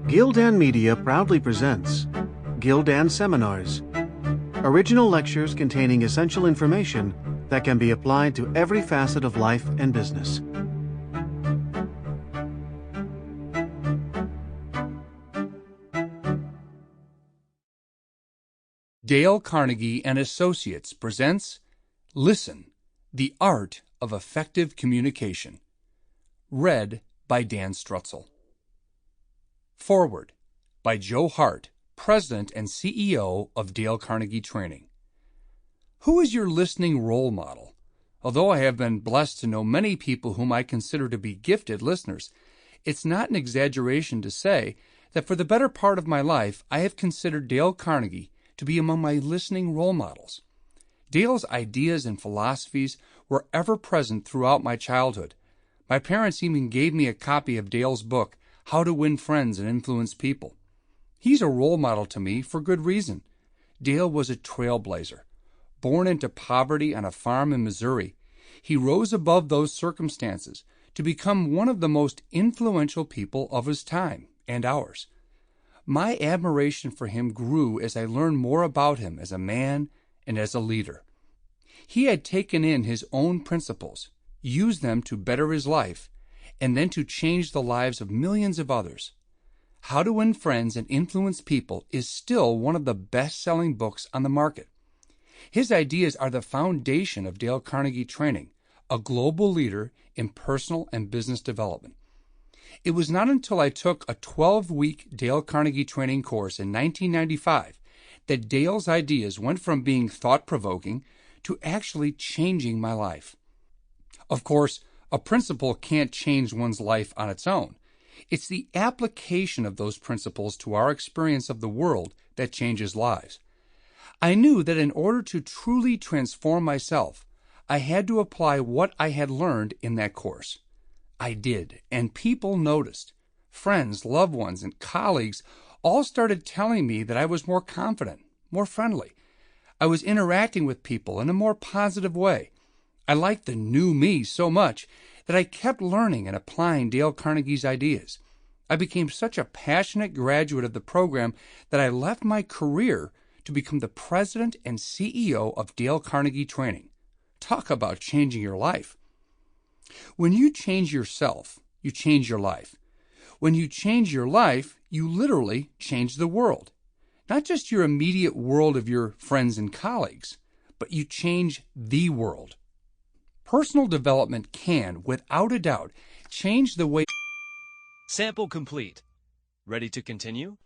Gildan Media proudly presents Gildan Seminars, original lectures containing essential information that can be applied to every facet of life and business. Dale Carnegie and Associates presents Listen, the Art of Effective Communication, read by Dan Strutzel. Forward by Joe Hart, President and CEO of Dale Carnegie Training. Who is your listening role model? Although I have been blessed to know many people whom I consider to be gifted listeners, it's not an exaggeration to say that for the better part of my life, I have considered Dale Carnegie to be among my listening role models. Dale's ideas and philosophies were ever present throughout my childhood. My parents even gave me a copy of Dale's book, How to Win Friends and Influence People. He's a role model to me for good reason. Dale was a trailblazer. Born into poverty on a farm in Missouri, he rose above those circumstances to become one of the most influential people of his time and ours. My admiration for him grew as I learned more about him as a man and as a leader. He had taken in his own principles, used them to better his life, and then to change the lives of millions of others. How to Win Friends and Influence People is still one of the best-selling books on the market. His ideas are the foundation of Dale Carnegie Training, a global leader in personal and business development. It was not until I took a 12-week Dale Carnegie Training course in 1995 that Dale's ideas went from being thought-provoking to actually changing my life. Of course, a principle can't change one's life on its own. It's the application of those principles to our experience of the world that changes lives. I knew that in order to truly transform myself, I had to apply what I had learned in that course. I did, and people noticed. Friends, loved ones, and colleagues all started telling me that I was more confident, more friendly. I was interacting with people in a more positive way. I liked the new me so much that I kept learning and applying Dale Carnegie's ideas. I became such a passionate graduate of the program that I left my career to become the president and CEO of Dale Carnegie Training. Talk about changing your life. When you change yourself, you change your life. When you change your life, you literally change the world. Not just your immediate world of your friends and colleagues, but you change the world. Personal development can, without a doubt, change the way... Sample complete. Ready to continue?